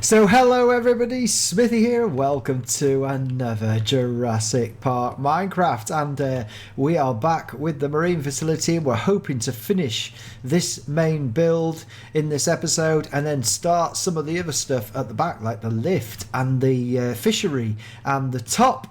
So hello everybody, Smithy here, welcome to another Jurassic Park Minecraft, and we are back with the marine facility. We're hoping to finish this main build in this episode and then start some of the other stuff at the back, like the lift and the fishery and the top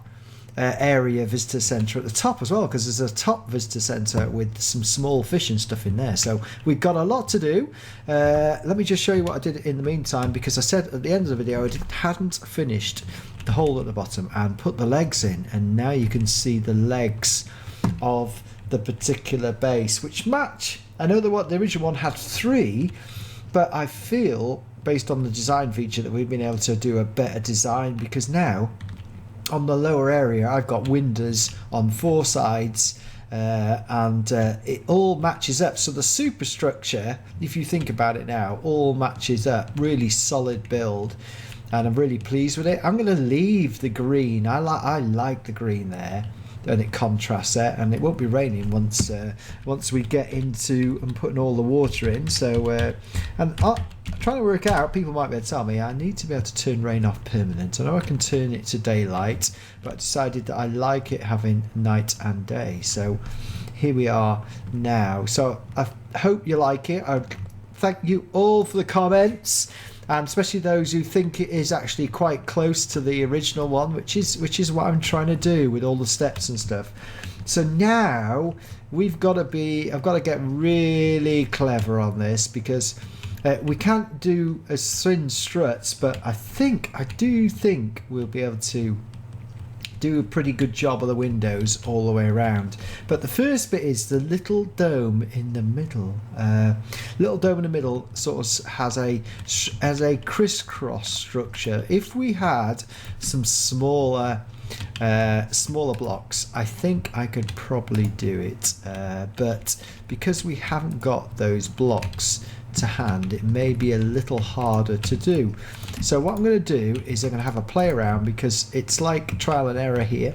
area visitor centre at the top as well, because there's a top visitor centre with some small fish and stuff in there. So we've got a lot to do. Let me just show you what I did in the meantime, because I said at the end of the video I hadn't finished the hole at the bottom and put the legs in, and now you can see the legs of the particular base which match. I know that the original one had 3, but I feel based on the design feature that we've been able to do a better design, because now on the lower area I've got windows on 4 sides, and it all matches up. So the superstructure, if you think about it now, all matches up. Really solid build, and I'm really pleased with it. I'm going to leave the green. I like the green there, and it contrasts it, and it won't be raining once we get into and putting all the water in. So I'm trying to work out, people might be able to tell me I need to be able to turn rain off permanent. I know I can turn it to daylight, but I decided that I like it having night and day. So here we are now. So I hope you like it. I thank you all for the comments, and especially those who think it is actually quite close to the original one, which is what I'm trying to do with all the steps and stuff. So now I've got to get really clever on this, because we can't do as thin struts, but I do think we'll be able to do a pretty good job of the windows all the way around. But the first bit is the little dome in the middle. Little dome in the middle sort of has a crisscross structure. If we had some smaller blocks, I think I could probably do it, but because we haven't got those blocks to hand, it may be a little harder to do. So what I'm going to do is I'm going to have a play around, because it's like trial and error here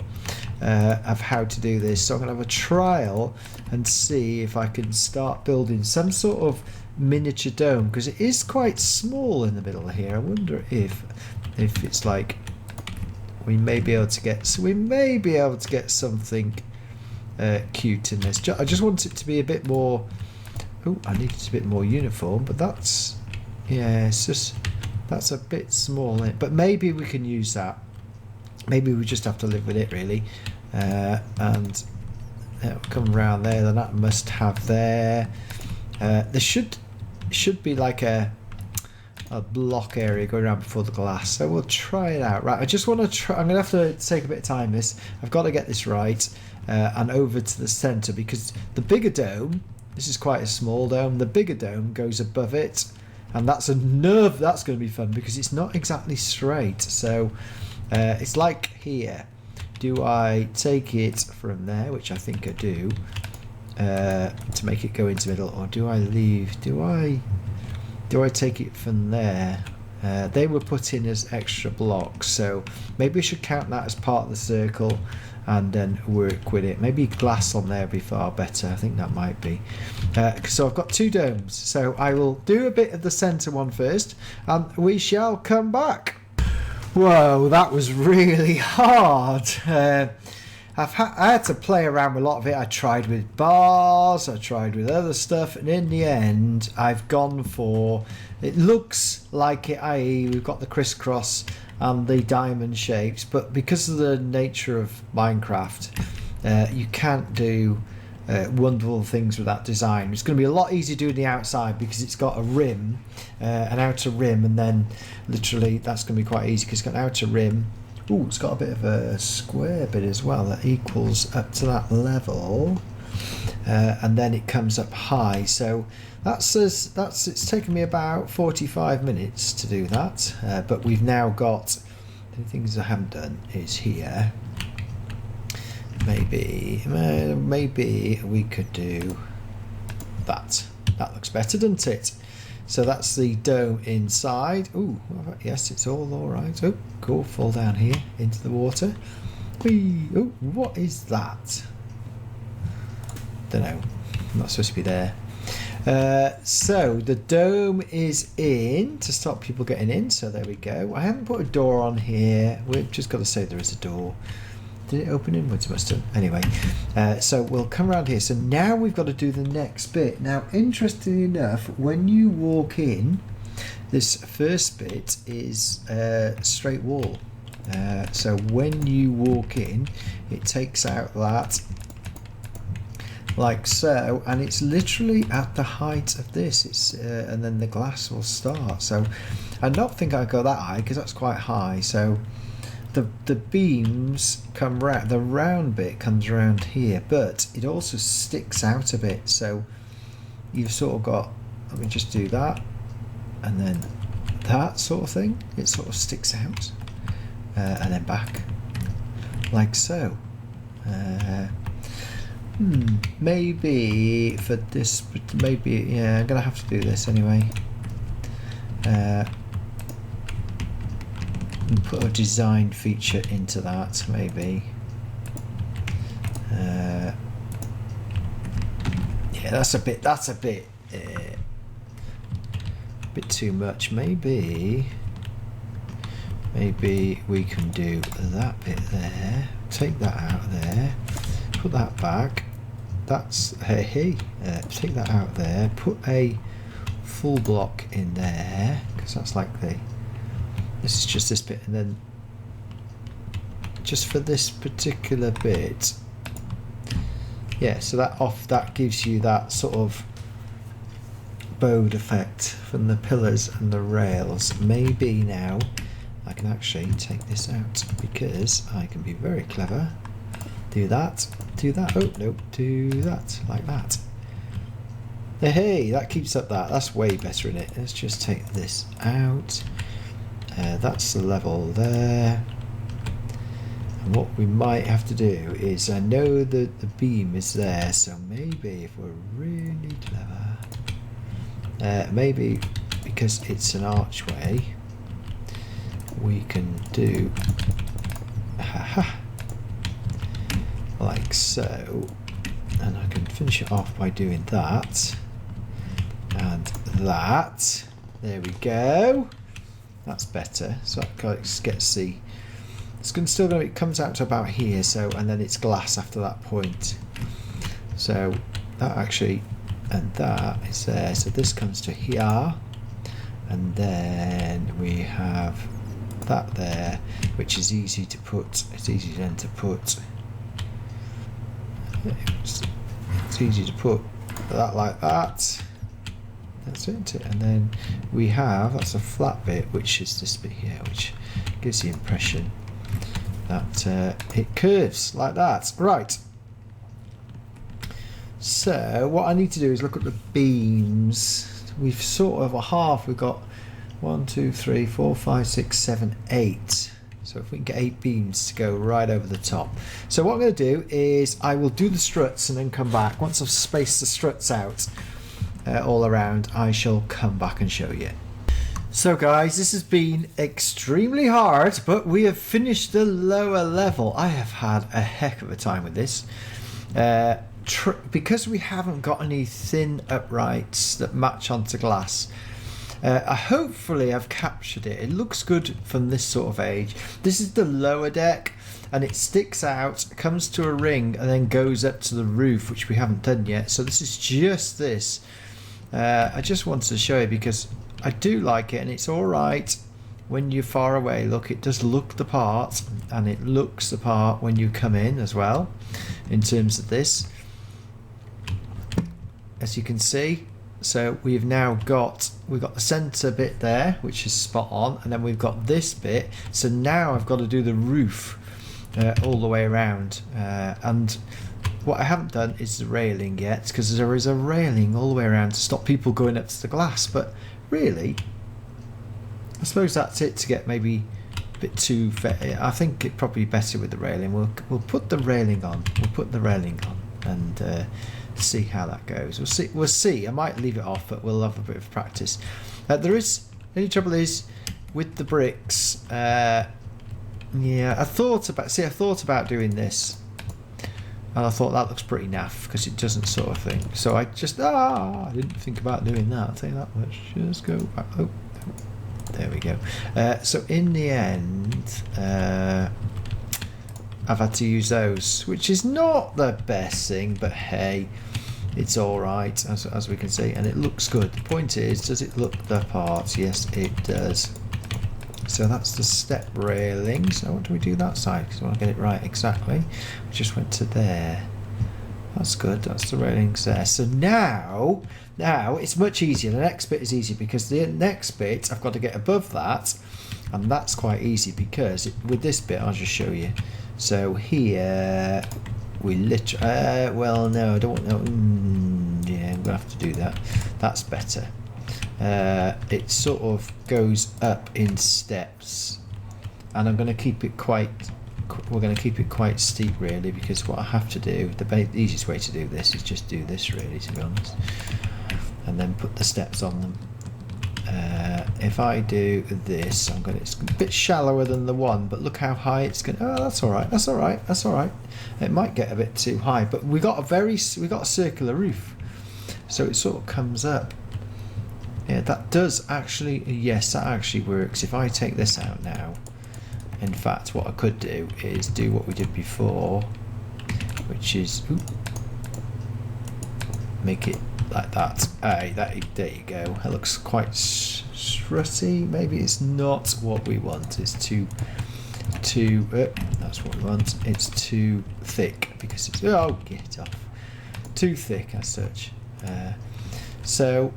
of how to do this. So I'm going to have a trial and see if I can start building some sort of miniature dome, because it is quite small in the middle here. I wonder if it's like we may be able to get something cute in this. I just want it to be a bit more. Oh, I need it a bit more uniform, but that's a bit small. But maybe we can use that. Maybe we just have to live with it, really. And it'll come around there. Then that must have there. There should be like a block area going around before the glass. So we'll try it out. Right, I just want to try. I'm going to have to take a bit of time. I've got to get this right, and over to the centre, because the bigger dome. This is quite a small dome. The bigger dome goes above it, and that's going to be fun, because it's not exactly straight. So it's like here. Do I take it from there, which I think I do, to make it go into the middle, or do I leave? Do I take it from there? They were put in as extra blocks, so maybe we should count that as part of the circle and then work with it. Maybe glass on there would be far better. I think that might be. So I've got 2 domes, so I will do a bit of the centre one first, and we shall come back. Whoa, that was really hard. I had to play around with a lot of it. I tried with bars, I tried with other stuff, and in the end I've gone for, it looks like it, i.e. we've got the crisscross and the diamond shapes, but because of the nature of Minecraft, you can't do wonderful things with that design. It's going to be a lot easier doing the outside, because it's got a rim, an outer rim, and then literally that's going to be quite easy, because it's got an outer rim. Ooh, it's got a bit of a square bit as well that equals up to that level, and then it comes up high. So it's taken me about 45 minutes to do that, but we've now got the things I haven't done is here. Maybe we could do that. That looks better, doesn't it? So that's the dome inside. Ooh, yes, it's all right. Oh, cool. Fall down here into the water. Whee! Oh, what is that? Don't know. Not supposed to be there. So the dome is in to stop people getting in. So there we go. I haven't put a door on here. We've just got to say there is a door. Did it open inwards? Must have. Anyway, so we'll come around here. So now we've got to do the next bit. Now, interestingly enough, when you walk in, this first bit is a straight wall. So when you walk in, it takes out that like so, and it's literally at the height of this. It's and then the glass will start. So I don't think I go that high because that's quite high. So the beams come round, the round bit comes around here, but it also sticks out a bit. So you've sort of got, let me just do that, and then that sort of thing. It sort of sticks out, and then back, like so. Maybe for this, maybe, yeah, I'm gonna have to do this anyway. And put a design feature into that, maybe. Yeah, that's a bit too much. Maybe we can do that bit there. Take that out there. Put that back. That's take that out there. Put a full block in there because that's like the. This is just this bit, and then just for this particular bit, yeah. So that gives you that sort of bowed effect from the pillars and the rails. Maybe now I can actually take this out because I can be very clever. Do that. Oh no, do that like that. Hey, that keeps up that. That's way better in it. Let's just take this out. That's the level there. And what we might have to do is, I know that the beam is there, so maybe if we're really clever, maybe because it's an archway, we can do like so, and I can finish it off by doing that and that. There we go. That's better. So that gets the. It's still going to. It comes out to about here. So, and then it's glass after that point. So that actually, and that is there. So this comes to here, and then we have that there, which is easy to put. It's easy then to put. It's easy to put that like that. That's it. And then we have, that's a flat bit, which is this bit here, which gives the impression that it curves like that. Right. So what I need to do is look at the beams. We've sort of a half. We've got 1, 2, 3, 4, 5, 6, 7, 8. So if we can get 8 beams to go right over the top. So what I'm going to do is I will do the struts and then come back. Once I've spaced the struts out all around, I shall come back and show you. So guys, this has been extremely hard, but we have finished the lower level. I have had a heck of a time with this. Because we haven't got any thin uprights that match onto glass, hopefully I've captured it. It looks good from this sort of age. This is the lower deck, and it sticks out, comes to a ring, and then goes up to the roof, which we haven't done yet. So this is just this. I just wanted to show you because I do like it, and it's all right when you're far away. Look, it does look the part, and it looks the part when you come in as well, in terms of this, as you can see. So we've got the center bit there, which is spot on, and then we've got this bit. So now I've got to do the roof all the way around, and what I haven't done is the railing yet, because there is a railing all the way around to stop people going up to the glass. But really, I suppose that's it, to get maybe a bit too fair. I think it probably better with the railing. We'll put the railing on. We'll put the railing on and see how that goes. We'll see. I might leave it off, but we'll have a bit of practice. The only trouble is with the bricks. Yeah, I thought about doing this. And I thought that looks pretty naff because it doesn't sort of thing. So I just, I didn't think about doing that. I'll tell you that much. Just go back. Oh, there we go. So in the end, I've had to use those, which is not the best thing, but hey, it's all right, as we can see, and it looks good. The point is, does it look the part? Yes, it does. So that's the step railing. So what do we do that side? Because I want to get it right exactly. We just went to there. That's good. That's the railings there. So now it's much easier. The next bit is easy because the next bit I've got to get above that, and that's quite easy because with this bit I'll just show you. So here we literally, well, no, I don't know. Yeah, I'm gonna have to do that. That's better. It sort of goes up in steps, and I'm going to keep it quite. We're going to keep it quite steep, really, because what I have to do, the easiest way to do this is just do this, really, to be honest, and then put the steps on them. If I do this, it's a bit shallower than the one, but look how high it's going. Oh, that's all right. That's all right. That's all right. It might get a bit too high, but we got a circular roof, so it sort of comes up. Yeah, that does actually. Yes, that actually works. If I take this out now, in fact, what I could do is do what we did before, which is make it like that. There you go. It looks quite strutty. Maybe it's not what we want. It's too. That's what we want. It's too thick because it's get off. Too thick as such. So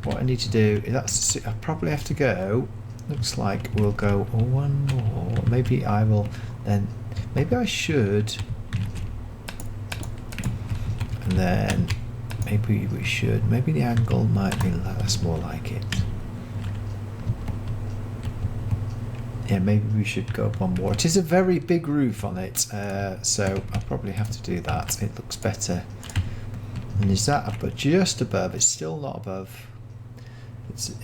what I need to do is I probably have to go. Looks like we'll go one more. Maybe I will then. Maybe I should. And then maybe we should. Maybe the angle might be that's more like it. Yeah, maybe we should go up one more. It is a very big roof on it, so I'll probably have to do that. It looks better. And is that up, but just above? It's still not above.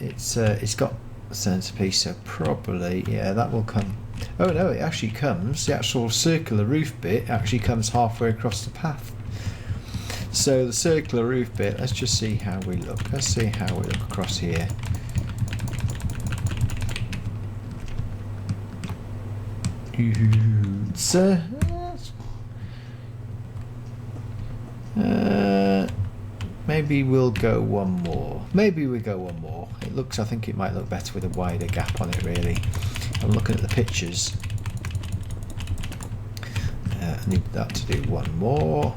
It's got a centerpiece, so probably that will come. Oh no, it actually comes. The actual circular roof bit actually comes halfway across the path. So the circular roof bit. Let's just see how we look. Let's see how we look across here. Maybe we'll go one more. Maybe we go one more. It looks. I think it might look better with a wider gap on it. Really, I'm looking at the pictures. I need that to do one more,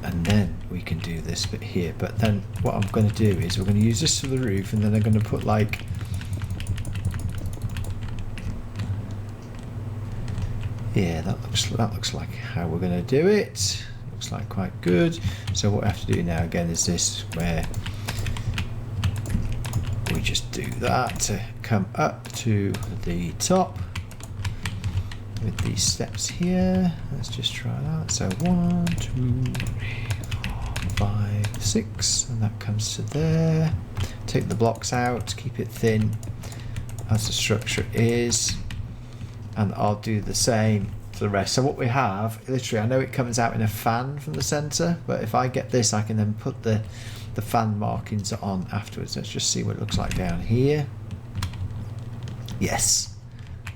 and then we can do this bit here. But then what I'm going to do is we're going to use this for the roof, and then I'm going to put like. Yeah, that looks like how we're going to do it. Looks like quite good. So what I have to do now again is this, where we just do that to come up to the top with these steps here. Let's just try that. So 1, 2, 3, 4, 5, 6, and that comes to there. Take the blocks out, keep it thin as the structure is. And I'll do the same for the rest. So what we have, literally, I know it comes out in a fan from the center, but if I get this, I can then put the fan markings on afterwards. Let's just see what it looks like down here. Yes,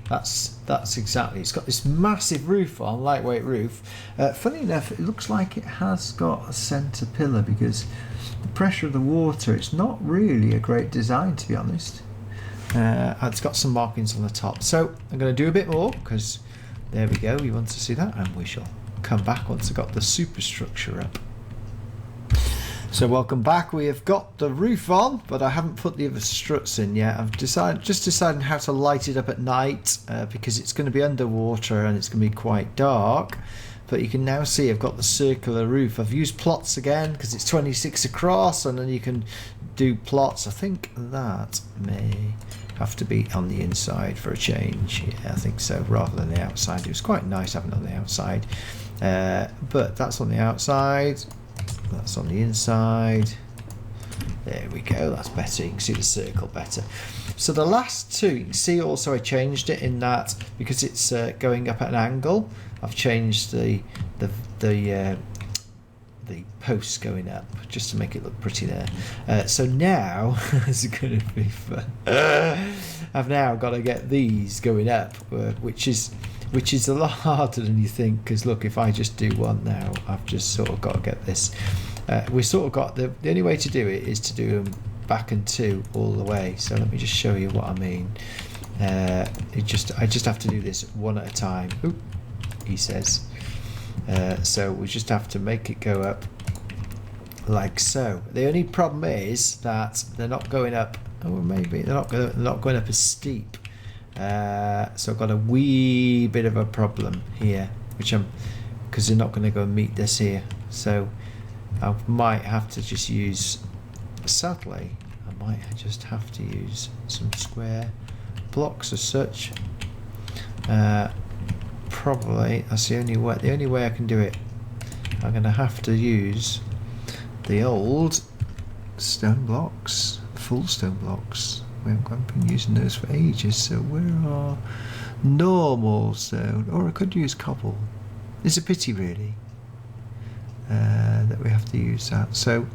that's exactly. It's got this massive roof on, lightweight roof. Funny enough, it looks like it has got a center pillar because the pressure of the water. It's not really a great design, to be honest. It's got some markings on the top, so I'm going to do a bit more because there we go. You want to see that, and we shall come back once I've got the superstructure up. So welcome back. We have got the roof on, but I haven't put the other struts in yet. I've decided how to light it up at night because it's going to be underwater and it's going to be quite dark. But you can now see I've got the circular roof. I've used plots again because it's 26 across, and then you can do plots. I think that may have to be on the inside for a change. Yeah, I think so, rather than the outside. It was quite nice having it on the outside. But that's on the outside. That's on the inside. There we go. That's better. You can see the circle better. So the last two, you can see also I changed it in that because it's going up at an angle. I've changed the posts going up just to make it look pretty there. So now it's going to be fun. I've now got to get these going up, which is a lot harder than you think. Because look, if I just do one now, I've just sort of got to get this. We sort of got the only way to do it is to do them back and two all the way. So let me just show you what I mean. I just have to do this one at a time. Oop, he says. So we just have to make it go up like so. The only problem is that they're not going up. Or maybe they're not going up as steep. So I've got a wee bit of a problem here, because they're not going to go and meet this here. So I might have to just use. Sadly, I might just have to use some square blocks as such. Probably that's the only way. The only way I can do it. I'm going to have to use the old stone blocks, full stone blocks. We haven't been using those for ages. So where are normal stone? Or I could use cobble. It's a pity, really, that we have to use that. So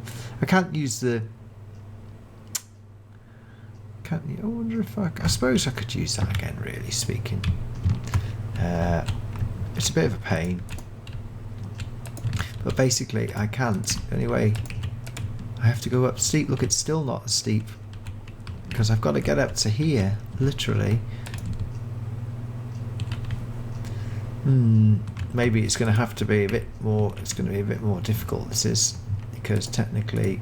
I can't use the. I wonder if I suppose I could use that again, really speaking. It's a bit of a pain, but basically I can't. Anyway, I have to go up steep. Look, it's still not as steep because I've got to get up to here, literally. Maybe it's going to have to be a bit more. It's going to be a bit more difficult. This is because technically.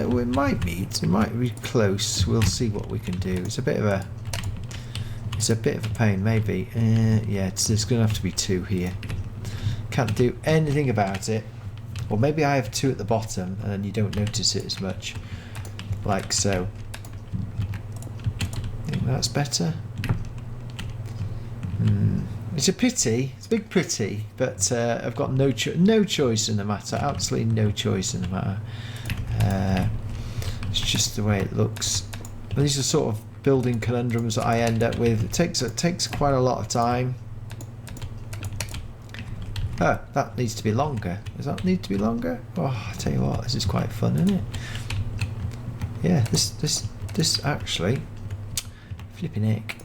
We might meet. It might be close. We'll see what we can do. It's a bit of a pain. Maybe. Yeah. There's going to have to be two here. Can't do anything about it. Or maybe I have two at the bottom, and then you don't notice it as much. Like so. I think that's better. It's a pity. It's a big pity, but I've got no choice in the matter. Absolutely no choice in the matter. It's just the way it looks. These are sort of building conundrums that I end up with. It takes quite a lot of time. Oh, that needs to be longer. Does that need to be longer? Oh, I tell you what, this is quite fun, isn't it? Yeah, this actually, flipping heck.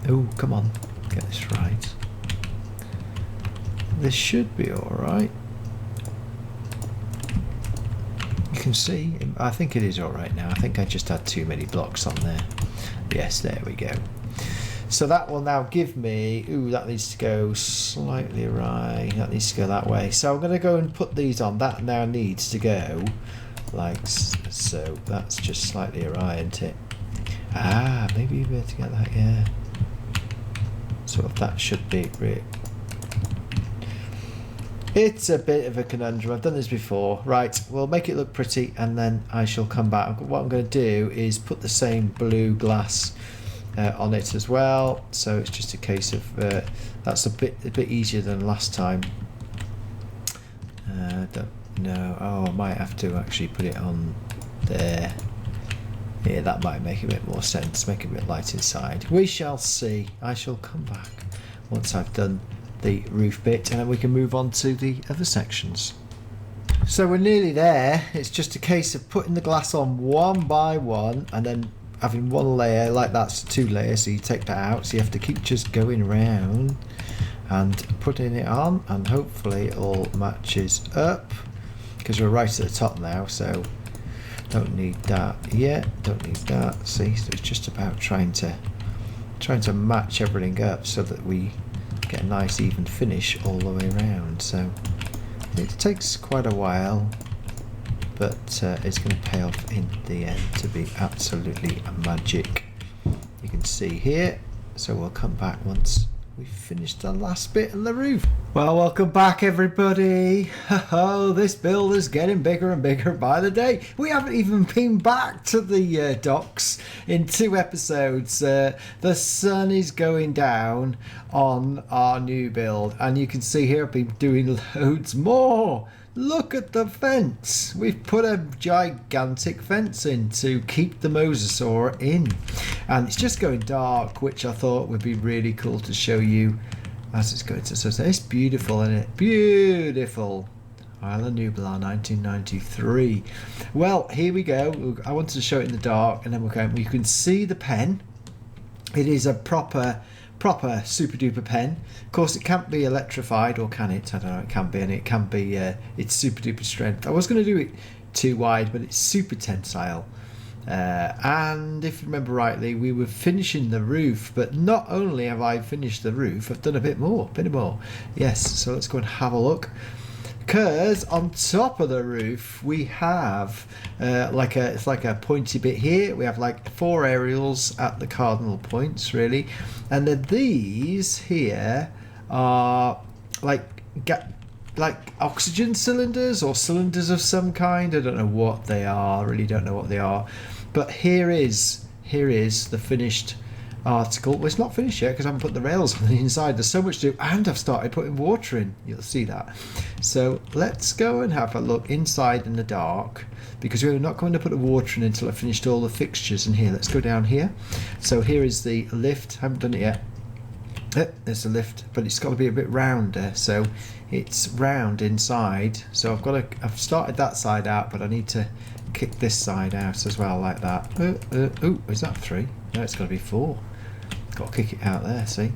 Oh, come on, get this right. This should be all right. You can see, I think it is all right now. I think I just had too many blocks on there. Yes, there we go. So that will now give me, ooh, that needs to go slightly right. That needs to go that way. So I'm going to go and put these on. That now needs to go like so. That's just slightly awry, isn't it? Ah, maybe you'll be able to get that, yeah. Sort of that should be it. It's a bit of a conundrum. I've done this before. Right, we'll make it look pretty and then I shall come back. What I'm going to do is put the same blue glass on it as well. So it's just a case of that's a bit easier than last time. Don't know. Oh, I might have to actually put it on there. Yeah, that might make a bit more sense. Make it a bit light inside. We shall see. I shall come back once I've done the roof bit and then we can move on to the other sections. So we're nearly there. It's just a case of putting the glass on one by one and then having one layer, like that's two layers, so you take that out, so you have to keep just going around and putting it on, and hopefully it all matches up because we're right at the top now, so don't need that yet, don't need that. See, so it's just about trying to match everything up so that we get a nice even finish all the way around. So it takes quite a while, but it's going to pay off in the end to be absolutely magic. You can see here, so we'll come back once we've finished the last bit on the roof. Well, welcome back everybody. Oh, this build is getting bigger and bigger by the day. We haven't even been back to the docks in 2 episodes. The sun is going down on our new build, and you can see here I've been doing loads more Look at the fence. We've put a gigantic fence in to keep the mosasaur in. And it's just going dark, which I thought would be really cool to show you as it's going to sunset. It's beautiful, isn't it? Beautiful. Isla Nublar 1993. Well, here we go. I wanted to show it in the dark, and then we're going. You can see the pen. It is a proper super duper pen. Of course, it can't be electrified, or can it? I don't know. It can be, and it can be. It's super duper strength. I was going to do it too wide, but it's super tensile. And if you remember rightly, we were finishing the roof, but not only have I finished the roof, I've done a bit more. Yes. So let's go and have a look. Because on top of the roof we have it's like a pointy bit here. We have like 4 aerials at the cardinal points, really, and then these here are like oxygen cylinders or cylinders of some kind. I don't know what they are. I really don't know what they are. But here is the finished article. Well, it's not finished yet because I haven't put the rails on the inside. There's so much to do, and I've started putting water in. You'll see that. So let's go and have a look inside in the dark, because we're not going to put the water in until I've finished all the fixtures in here. Let's go down here. So here is the lift. I haven't done it yet. There's the lift, but it's got to be a bit rounder, so it's round inside. So I've started that side out, but I need to kick this side out as well, like that. Is that 3? No, it's got to be 4. Got to kick it out there, see?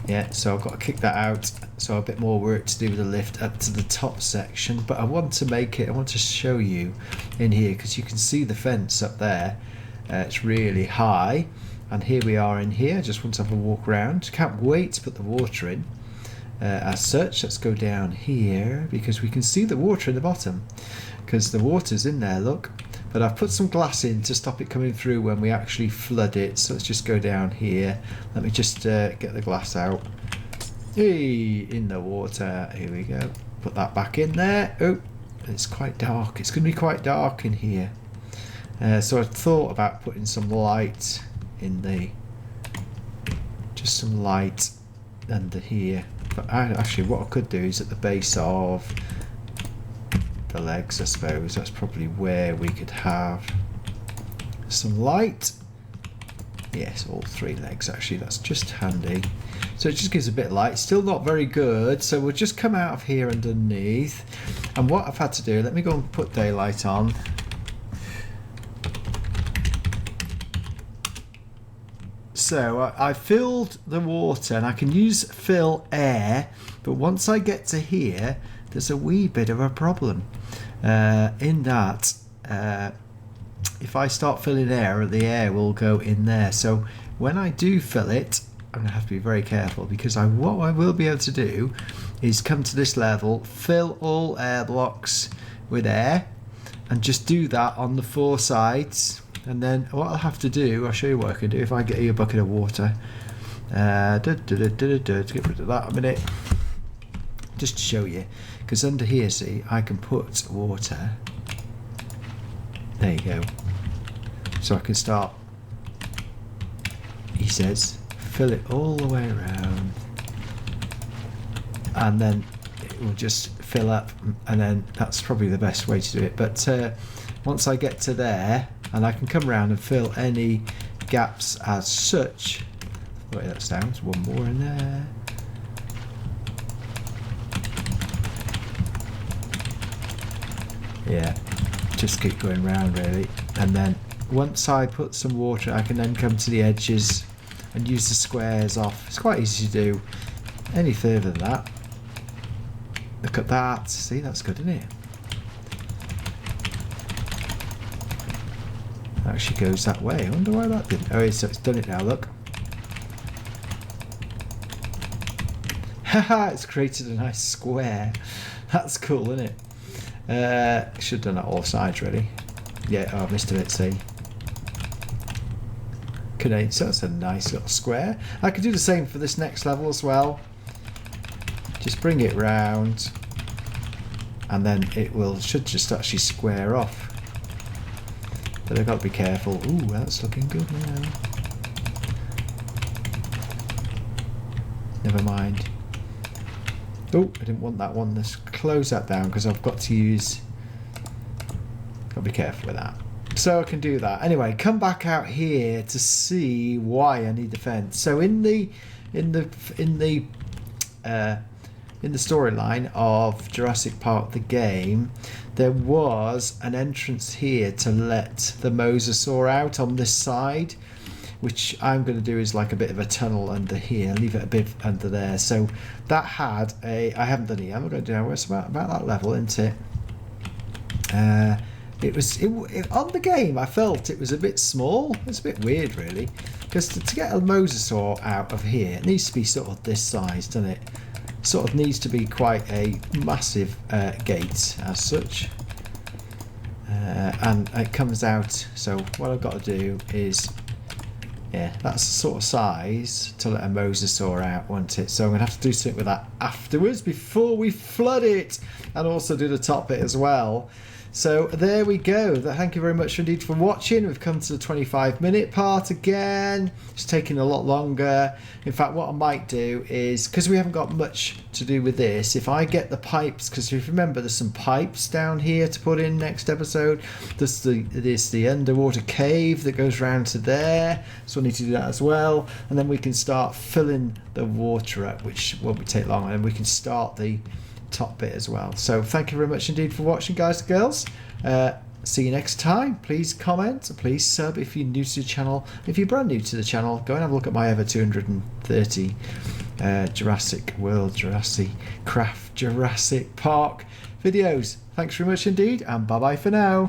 Yeah, so I've got to kick that out. So a bit more work to do with the lift up to the top section, but I want to show you in here, because you can see the fence up there. It's really high, and here we are in here. I just want to have a walk around. Can't wait to put the water in. As such, let's go down here, because we can see the water in the bottom, because the water's in there, look. But I've put some glass in to stop it coming through when we actually flood it. So let's just go down here. Let me just get the glass out. Hey, in the water. Here we go. Put that back in there. Oh, it's quite dark. It's going to be quite dark in here. So I thought about putting some light in the... just some light under here. But actually what I could do is at the base of the legs, I suppose. That's probably where we could have some light. Yes, all 3 legs actually. That's just handy. So it just gives a bit of light. Still not very good, so we'll just come out of here underneath. And what I've had to do, let me go and put daylight on. So I filled the water, and I can use fill air, but once I get to here, there's a wee bit of a problem in that if I start filling air, the air will go in there. So when I do fill it, I'm going to have to be very careful, because what I will be able to do is come to this level, fill all air blocks with air, and just do that on the 4 sides. And then what I'll have to do, I'll show you what I can do if I get you a bucket of water. To get rid of that a minute. Just to show you. Because under here, see, I can put water. There you go. So I can start, he says, fill it all the way around. And then it will just fill up. And then that's probably the best way to do it. But once I get to there, and I can come around and fill any gaps as such. The way that sounds. One more in there. Yeah, just keep going round really. And then once I put some water, I can then come to the edges and use the squares off. It's quite easy to do. Any further than that. Look at that. See, that's good, isn't it? Actually goes that way. I wonder why that didn't. Oh, so it's done it now, look. Haha, it's created a nice square. That's cool, isn't it? Should have done that all sides, really. Yeah, oh, I missed a bit, see. Okay, so that's a nice little square. I could do the same for this next level as well. Just bring it round, and then it should just actually square off. But I've got to be careful. Ooh, that's looking good now. Never mind. Oh, I didn't want that one. Let's close that down because I've got to use... Got to be careful with that. So I can do that. Anyway, come back out here to see why I need the fence. So in the storyline of Jurassic Park the game, there was an entrance here to let the mosasaur out on this side, which I'm going to do is like a bit of a tunnel under here, leave it a bit under there. So that had a... I haven't done it yet. I'm not going to do it. It's about that level, isn't it? On the game, I felt it was a bit small. It's a bit weird, really, because to get a mosasaur out of here, it needs to be sort of this size, doesn't it? Sort of needs to be quite a massive gate as such, and it comes out. So what I've got to do is, yeah, that's the sort of size to let a mosasaur out, won't it? So I'm going to have to do something with that afterwards before we flood it, and also do the top bit as well. So there we go. Thank you very much indeed for watching. We've come to the 25-minute part again. It's taking a lot longer. In fact, what I might do is, because we haven't got much to do with this, if I get the pipes, because if you remember, there's some pipes down here to put in next episode. There's the underwater cave that goes round to there. So I need to do that as well. And then we can start filling the water up, which won't take long. And we can start the top bit as well. So thank you very much indeed for watching, guys and girls. See you next time. Please comment, please sub if you're new to the channel. If you're brand new to the channel, go and have a look at my over 230 Jurassic World, JurassiCraft Jurassic Park videos. Thanks very much indeed, and bye bye for now.